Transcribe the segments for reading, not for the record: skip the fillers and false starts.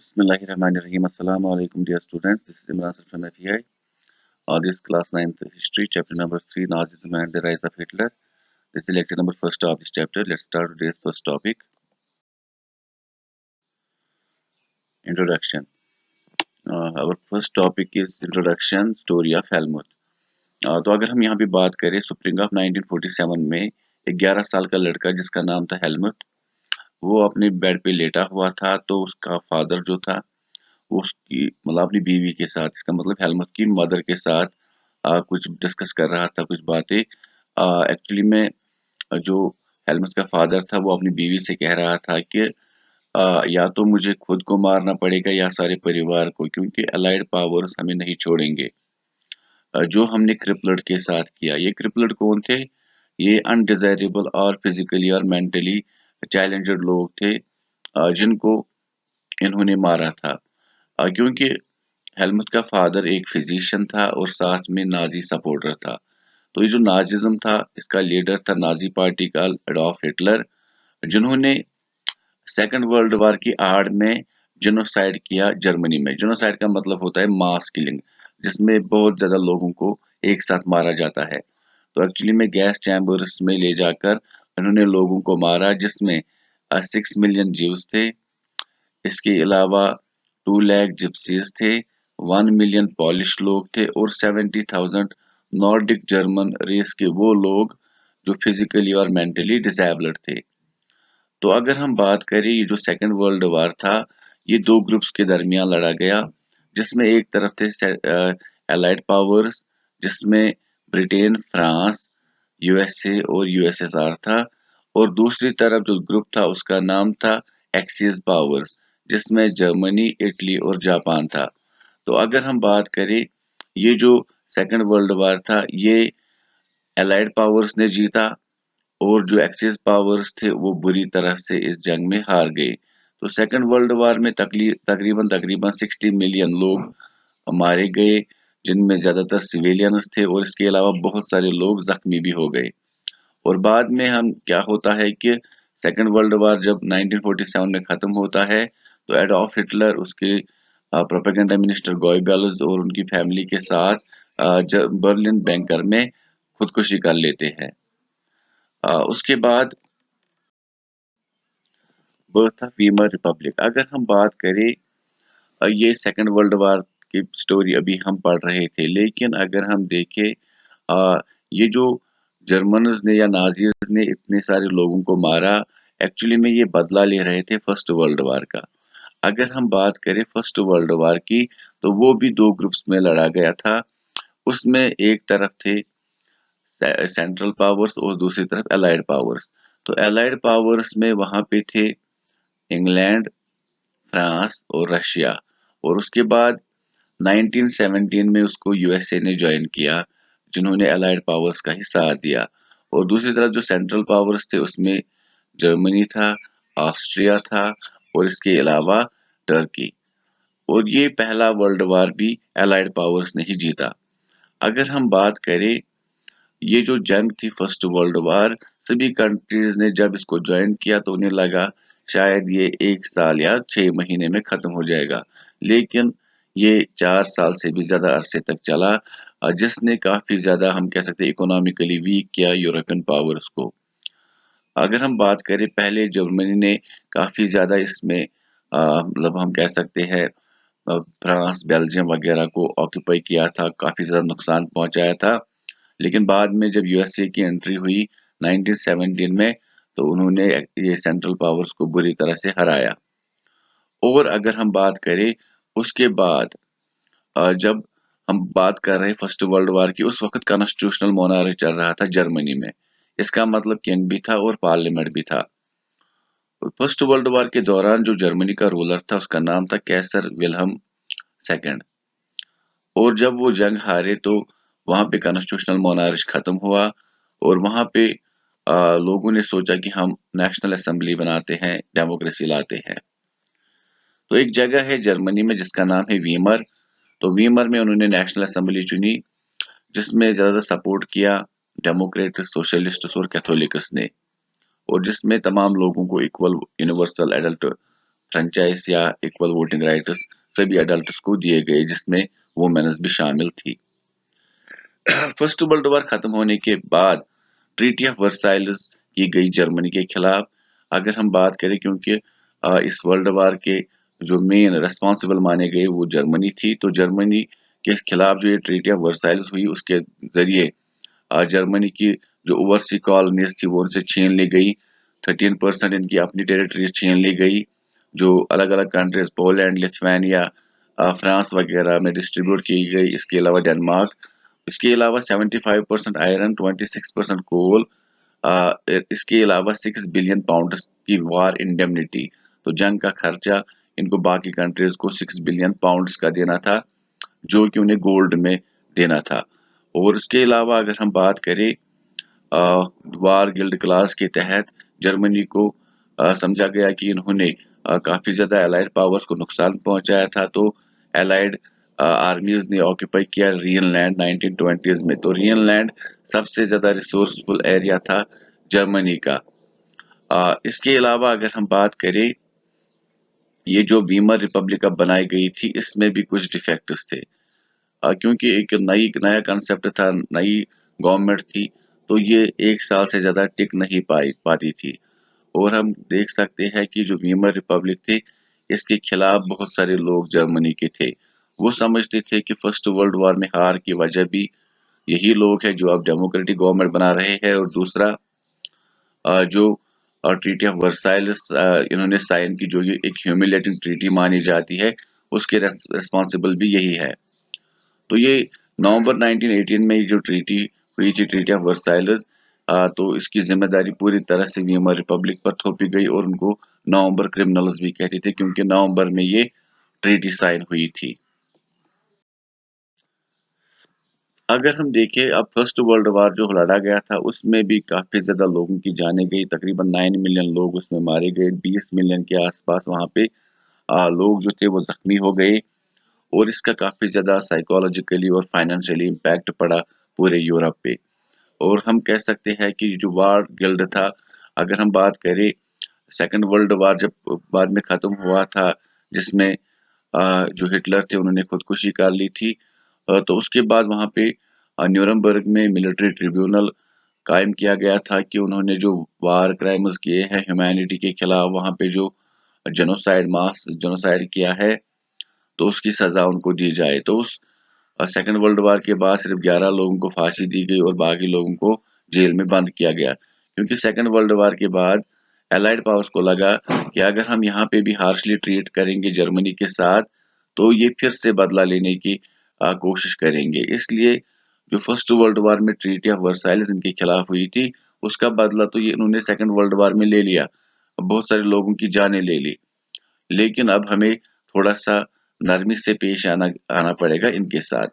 Bismillahirrahmanirrahim. Assalamu alaikum, dear students. This is Imran Sir from FEI. This class 9th history, chapter number 3, Nazism and the rise of Hitler. This is lecture number first of this chapter. Let's start today's first topic. Introduction. Our first topic is introduction story of Helmut. तो अगर हम यहाँ पे बात करें spring of 1947 में एक 11 साल का लड़का जिसका नाम था हेलमुट, वो अपने बेड पे लेटा हुआ था। तो उसका फादर जो था वो उसकी मतलब अपनी बीवी के साथ, इसका मतलब हेलमुट की मदर के साथ कुछ डिस्कस कर रहा था, कुछ बातें। एक्चुअली में जो हेलमुट का फादर था वो अपनी बीवी से कह रहा था कि या तो मुझे खुद को मारना पड़ेगा या सारे परिवार को, क्योंकि अलाइड पावर्स हमें नहीं छोड़ेंगे। जो हमने क्रिपलड के साथ किया। ये क्रिपलड कौन थे? ये अनडिजायरेबल और फिजिकली और मेंटली चैलेंज्ड लोग थे जिनको इन्होंने मारा था, क्योंकि हेलमुट का फादर एक फिजिशियन था और साथ में नाजी सपोर्टर था। तो ये जो नाजिज्म था इसका लीडर था नाजी पार्टी का एडॉल्फ हिटलर, जिन्होंने सेकेंड वर्ल्ड वॉर की आड़ में जेनोसाइड किया जर्मनी में। जेनोसाइड का मतलब होता है मास किलिंग, जिसमें बहुत ज्यादा लोगों को एक साथ मारा जाता है। तो एक्चुअली में गैस चैम्बर्स में ले जाकर उन्होंने लोगों को मारा, जिसमें 6 मिलियन जीव्स थे। इसके अलावा 2 लाख जिप्सीज थे, 1 मिलियन पॉलिश लोग थे और 70,000 नॉर्डिक जर्मन रेस के वो लोग जो फिजिकली और मेंटली डिसेबल्ड थे। तो अगर हम बात करें, ये जो सेकेंड वर्ल्ड वॉर था ये दो ग्रुप्स के दरमियान लड़ा गया, जिसमें एक तरफ थे एलाइड पावर्स, जिसमें ब्रिटेन, फ्रांस, यूएसए और यूएसएसआर था, और दूसरी तरफ जो ग्रुप था उसका नाम था एक्सिस पावर्स, जिसमें जर्मनी, इटली और जापान था। तो अगर हम बात करें, ये जो सेकेंड वर्ल्ड वॉर था ये एलाइड पावर्स ने जीता, और जो एक्सिस पावर्स थे वो बुरी तरह से इस जंग में हार गए। तो सेकेंड वर्ल्ड वॉर में तकरीबन 60 मिलियन लोग मारे गए, जिनमें ज्यादातर सिविलियंस थे, और इसके अलावा बहुत सारे लोग जख्मी भी हो गए। और बाद में हम क्या होता है कि सेकेंड वर्ल्ड वॉर जब 1947 में खत्म होता है तो एडॉल्फ हिटलर, उसके प्रोपेगेंडा मिनिस्टर गोइबेल्स और उनकी फैमिली के साथ बर्लिन बैंकर में खुदकुशी कर लेते हैं। उसके बाद बर्थ ऑफ वीमर रिपब्लिक। अगर हम बात करें, ये सेकेंड वर्ल्ड वॉर की स्टोरी अभी हम पढ़ रहे थे, लेकिन अगर हम देखें ये जो जर्मन्स ने या नाजीज ने इतने सारे लोगों को मारा, एक्चुअली में ये बदला ले रहे थे फर्स्ट वर्ल्ड वॉर का। अगर हम बात करें फर्स्ट वर्ल्ड वॉर की, तो वो भी दो ग्रुप्स में लड़ा गया था। उसमें एक तरफ थे सेंट्रल पावर्स और दूसरी तरफ अलाइड पावर्स। तो अलाइड पावर्स में वहां पे थे इंग्लैंड, फ्रांस और रशिया, और उसके बाद 1917 में उसको यूएसए ने ज्वाइन किया, जिन्होंने अलाइड पावर्स का ही साथ दिया। और दूसरी तरफ जो सेंट्रल पावर्स थे उसमें जर्मनी था, ऑस्ट्रिया था और इसके अलावा टर्की। और ये पहला वर्ल्ड वॉर भी अलाइड पावर्स ने ही जीता। अगर हम बात करें, ये जो जंग थी फर्स्ट वर्ल्ड वॉर, सभी कंट्रीज ने जब इसको ज्वाइन किया तो उन्हें लगा शायद ये 1 साल या 6 महीने में खत्म हो जाएगा, लेकिन ये 4 साल से भी ज्यादा अरसे तक चला, जिसने काफी ज्यादा, हम कह सकते हैं, इकोनॉमिकली वीक किया यूरोपियन पावर्स को। अगर हम बात करें, पहले जर्मनी ने काफी ज्यादा इसमें मतलब हम कह सकते हैं फ्रांस, बेल्जियम वगैरह को ऑक्यूपाई किया था, काफी ज्यादा नुकसान पहुंचाया था। लेकिन बाद में जब यूएसए की एंट्री हुई 1917 में, तो उन्होंने ये सेंट्रल पावर्स को बुरी तरह से हराया। और अगर हम बात करें उसके बाद, जब हम बात कर रहे हैं फर्स्ट वर्ल्ड वॉर की, उस वक्त कॉन्स्टिट्यूशनल मोनार्ची चल रहा था जर्मनी में। इसका मतलब किंग भी था और पार्लियामेंट भी था। फर्स्ट वर्ल्ड वॉर के दौरान जो जर्मनी का रूलर था उसका नाम था कैसर विल्हम सेकंड। और जब वो जंग हारे तो वहां पे कॉन्स्टिट्यूशनल मोनार्ची खत्म हुआ, और वहां पे लोगों ने सोचा कि हम नेशनल असेंबली बनाते हैं, डेमोक्रेसी लाते हैं। तो एक जगह है जर्मनी में जिसका नाम है वीमर। तो वीमर में उन्होंने नेशनल असेंबली चुनी, जिसमें ज्यादा सपोर्ट किया डेमोक्रेट, सोशलिस्ट और कैथोलिक्स ने, और जिसमें तमाम लोगों को इक्वल यूनिवर्सल एडल्ट फ्रेंचाइज या इक्वल वोटिंग राइट्स सभी अडल्ट्स को दिए गए, जिसमें वुमेन्स भी शामिल थी। फर्स्ट वर्ल्ड वॉर खत्म होने के बाद ट्रीटी ऑफ वर्साइल्स की गई जर्मनी के खिलाफ। अगर हम बात करें, क्योंकि इस वर्ल्ड वॉर के जो मेन रिस्पॉन्सिबल माने गए वो जर्मनी थी, तो जर्मनी के खिलाफ जो ये ट्रीटी ऑफ वर्साइल्स हुई उसके जरिए जर्मनी की जो ओवरसी कॉलोनीज थी वो उनसे छीन ली गई। 13% इनकी अपनी टेरिटरीज छीन ली गई, जो अलग अलग कंट्रीज पोलैंड, लिथुआनिया, फ्रांस वगैरह में डिस्ट्रीब्यूट की गई। इसके अलावा डेनमार्क, इसके अलावा 75% आयरन, 26% कोल, इसके अलावा 6 बिलियन पाउंड की वॉर इंडेमनिटी। तो जंग का खर्चा इनको बाकी कंट्रीज को 6 बिलियन पाउंड का देना था, जो कि उन्हें गोल्ड में देना था। और इसके अलावा अगर हम बात करें, वार गिल्ड क्लास के तहत जर्मनी को समझा गया कि इन्होंने काफी ज्यादा एलाइड पावर्स को नुकसान पहुंचाया था, तो एलाइड आर्मीज ने ऑक्यूपाई किया रियनलैंड 1920s में। तो रियनलैंड सबसे ज्यादा रिसोर्सफुल एरिया था जर्मनी का। इसके अलावा अगर हम बात करें, ये जो वीमर रिपब्लिक अब बनाई गई थी इसमें भी कुछ डिफेक्ट्स थे, क्योंकि एक नया कंसेप्ट था, नई गवर्नमेंट थी, तो ये 1 साल से ज्यादा टिक नहीं पाती थी। और हम देख सकते हैं कि जो वीमर रिपब्लिक थी इसके खिलाफ बहुत सारे लोग जर्मनी के थे। वो समझते थे कि फर्स्ट वर्ल्ड वॉर में हार की वजह भी यही लोग हैं जो अब डेमोक्रेटिक गवर्नमेंट बना रहे हैं, और दूसरा जो ट्रीटी ऑफ वर्साइल्स इन्होंने साइन की, जो ये एक ह्यूमिलेटिंग ट्रीटी मानी जाती है, उसके रिस्पॉन्सिबल भी यही है। तो ये नवंबर 1918 में ये जो ट्रीटी हुई थी, ट्रीटी ऑफ वर्साइल्स, तो इसकी जिम्मेदारी पूरी तरह से वीमर रिपब्लिक पर थोपी गई, और उनको नवंबर क्रिमिनल्स भी कहते थे, क्योंकि नवंबर में ये ट्रीटी साइन हुई थी। अगर हम देखें, अब फर्स्ट वर्ल्ड वॉर जो लड़ा गया था उसमें भी काफी ज्यादा लोगों की जानें गई, तकरीबन 9 मिलियन लोग उसमें मारे गए, 20 मिलियन के आसपास वहां पे लोग जो थे वो जख्मी हो गए। और इसका काफी ज्यादा साइकोलॉजिकली और फाइनेंशियली इम्पैक्ट पड़ा पूरे यूरोप पे। और हम कह सकते हैं कि जो वार गिल्ड था, अगर हम बात करें, सेकंड वर्ल्ड वार जब बाद में खत्म हुआ था, जिसमें जो हिटलर थे उन्होंने खुदकुशी कर ली थी, तो उसके बाद वहां पे न्यूरमबर्ग में मिलिट्री ट्रिब्यूनल कायम किया गया था कि उन्होंने जो वार क्राइम्स किए हैं ह्यूमैनिटी के खिलाफ, वहां पे जो जेनोसाइड, मास जेनोसाइड किया है, तो उसकी सजा उनको दी जाए। तो उस सेकेंड वर्ल्ड वॉर के बाद सिर्फ 11 लोगों को फांसी दी गई और बाकी लोगों को जेल में बंद किया गया, क्योंकि सेकेंड वर्ल्ड वॉर के बाद एलाइड पावर्स को लगा कि अगर हम यहाँ पे भी हार्शली ट्रीट करेंगे जर्मनी के साथ, तो ये फिर से बदला लेने की कोशिश करेंगे। इसलिए जो फर्स्ट वर्ल्ड वॉर में ट्रीटी ऑफ वर्साइल्स इनके खिलाफ हुई थी, उसका बदला तो ये इन्होंने सेकेंड वर्ल्ड वॉर में ले लिया, बहुत सारे लोगों की जानें ले ली। लेकिन अब हमें थोड़ा सा नरमी से पेश आना आना पड़ेगा इनके साथ।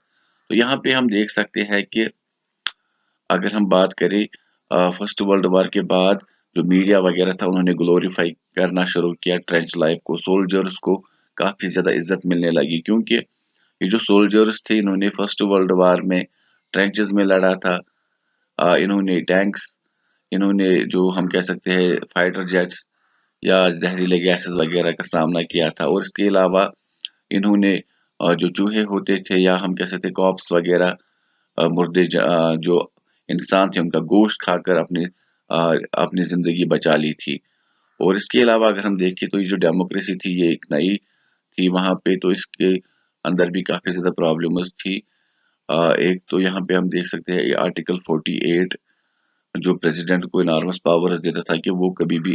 तो यहाँ पे हम देख सकते हैं कि अगर हम बात करें, फर्स्ट वर्ल्ड वॉर के बाद जो मीडिया वगैरह था उन्होंने ग्लोरीफाई करना शुरू किया ट्रेंच लाइफ को, सोल्जर्स को काफी ज्यादा इज्जत मिलने लगी, क्योंकि ये जो सोल्जर्स थे इन्होंने फर्स्ट वर्ल्ड वॉर में ट्रेंचेस में लड़ा था। इन्होंने टैंक्स, इन्होंने जो हम कह सकते हैं फाइटर जेट्स या जहरीले गैसेस वगैरह का सामना किया था। और इसके अलावा इन्होंने जो चूहे होते थे या हम कह सकते कॉप्स वगैरह, मुर्दे जो इंसान थे उनका गोश्त खाकर अपनी जिंदगी बचा ली थी। और इसके अलावा अगर हम देखें तो ये जो डेमोक्रेसी थी ये एक नई थी वहां पे, तो इसके अंदर भी काफी ज्यादा प्रॉब्लम्स थी। एक तो यहाँ पे हम देख सकते हैं आर्टिकल 48 जो प्रेसिडेंट को इनॉर्मस पावर्स देता था कि वो कभी भी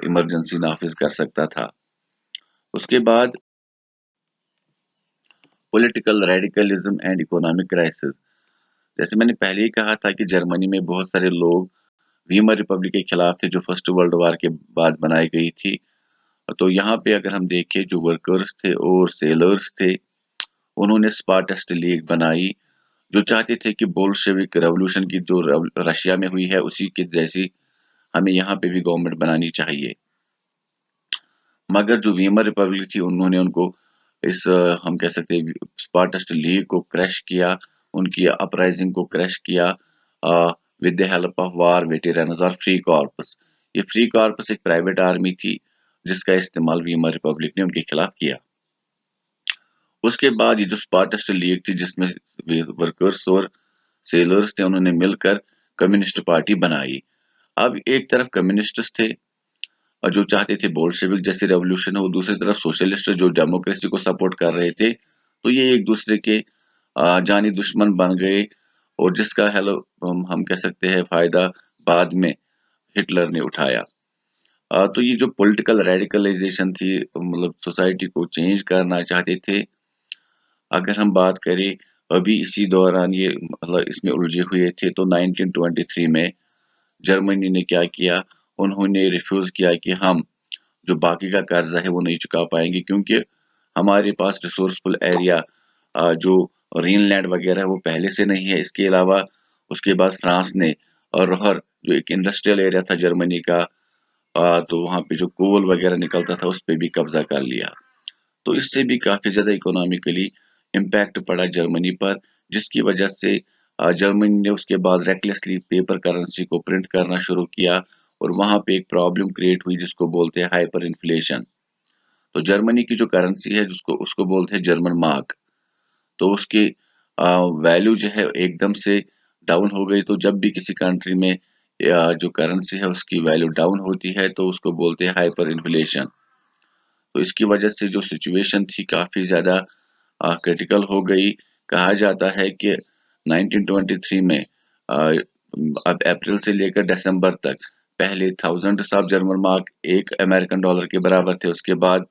इमरजेंसी नाफिज कर सकता था। उसके बाद political radicalism and economic crisis. जैसे मैंने पहले ही कहा था कि जर्मनी में बहुत सारे लोग वीमर रिपब्लिक के खिलाफ थे जो फर्स्ट वर्ल्ड वॉर के बाद बनाई गई थी। तो यहाँ पे अगर हम देखें, जो वर्कर्स थे और सेलर्स थे उन्होंने स्पार्टस्ट लीग बनाई, जो चाहते थे कि बोल्शेविक रेवोल्यूशन की जो रशिया में हुई है उसी के जैसी हमें यहाँ पे भी गवर्नमेंट बनानी चाहिए। मगर जो वीमर रिपब्लिक थी उन्होंने उनको हम कह सकते हैं स्पार्टस्ट लीग को क्रैश किया, उनकी अपराइजिंग को क्रैश किया with the help of war veterans और फ्री कॉर्प्स। ये फ्री कॉर्प्स एक प्राइवेट आर्मी थी जिसका इस्तेमाल वीमर रिपब्लिक ने उनके खिलाफ किया। उसके बाद ये जो स्पार्टस्ट लीग थी जिसमें वर्कर्स और सेलर्स थे, उन्होंने मिलकर कम्युनिस्ट पार्टी बनाई। अब एक तरफ कम्युनिस्ट्स थे और जो चाहते थे बोल्शेविक जैसी रेवोल्यूशन हो, दूसरी तरफ सोशलिस्ट जो डेमोक्रेसी को सपोर्ट कर रहे थे। तो ये एक दूसरे के जानी दुश्मन बन गए और जिसका हेलो हम कह सकते हैं फायदा बाद में हिटलर ने उठाया। तो ये जो पॉलिटिकल रेडिकलाइजेशन थी, मतलब सोसाइटी को चेंज करना चाहते थे। अगर हम बात करें अभी इसी दौरान ये मतलब इसमें उलझे हुए थे, तो 1923 में जर्मनी ने क्या किया, उन्होंने रिफ्यूज किया कि हम जो बाकी का कर्जा है वो नहीं चुका पाएंगे, क्योंकि हमारे पास रिसोर्सफुल एरिया जो रीनलैंड वगैरह है वो पहले से नहीं है। इसके अलावा उसके बाद फ्रांस ने और रोहर जो एक इंडस्ट्रियल एरिया था जर्मनी का, तो वहाँ पे जो कोल वगैरह निकलता था उस पे भी कब्जा कर लिया। तो इससे भी काफी ज्यादा इकोनॉमिकली इम्पैक्ट पड़ा जर्मनी पर, जिसकी वजह से जर्मनी ने उसके बाद रेकलेसली पेपर करेंसी को प्रिंट करना शुरू किया और वहां पे एक प्रॉब्लम क्रिएट हुई जिसको बोलते हैं हाइपर इन्फ्लेशन। तो जर्मनी की जो करेंसी है जिसको उसको बोलते हैं जर्मन मार्क, तो उसकी वैल्यू जो है एकदम से डाउन हो गई। तो जब भी किसी कंट्री में जो करेंसी है उसकी वैल्यू डाउन होती है तो उसको बोलते हैं हाइपर इन्फ्लेशन। तो इसकी वजह से जो सिचुएशन थी काफी ज्यादा क्रिटिकल हो गई। कहा जाता है कि 1923 में अ, अब अप्रैल से लेकर दिसंबर तक पहले थाउजेंड्स ऑफ जर्मन मार्क एक अमेरिकन डॉलर के बराबर थे, उसके बाद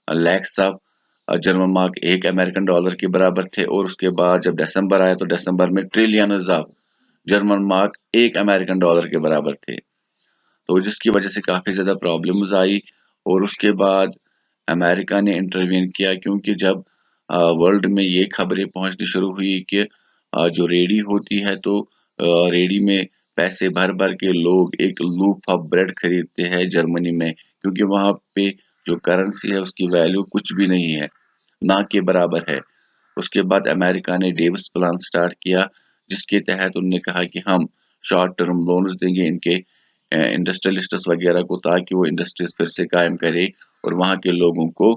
लैक्स ऑफ जर्मन मार्क एक अमेरिकन डॉलर के बराबर थे, और उसके बाद जब दिसंबर आया तो दिसंबर में ट्रिलियंस ऑफ जर्मन मार्क एक अमेरिकन डॉलर के बराबर थे। तो जिसकी वजह से काफी ज्यादा प्रॉब्लम्स आई और उसके बाद अमेरिका ने इंटरवीन किया, क्योंकि जब वर्ल्ड में ये खबरें पहुंचनी शुरू हुई कि जो रेडी होती है तो रेडी में पैसे भर भर के लोग एक लूफ ऑफ ब्रेड खरीदते हैं जर्मनी में, क्योंकि वहां पे जो करेंसी है उसकी वैल्यू कुछ भी नहीं है, ना के बराबर है। उसके बाद अमेरिका ने डेविस प्लान स्टार्ट किया, जिसके तहत उन्होंने कहा कि हम शॉर्ट टर्म लोन्स देंगे इनके इंडस्ट्रियलिस्ट्स वगैरह को, ताकि वो इंडस्ट्रीज फिर से कायम करे और वहाँ के लोगों को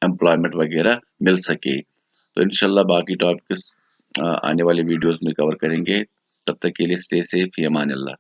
एम्प्लॉयमेंट वगैरह मिल सके। तो इंशाल्लाह बाकी टॉपिक्स आने वाले वीडियोस में कवर करेंगे। तब तक के लिए स्टे सेफ, फी अमान अल्लाह।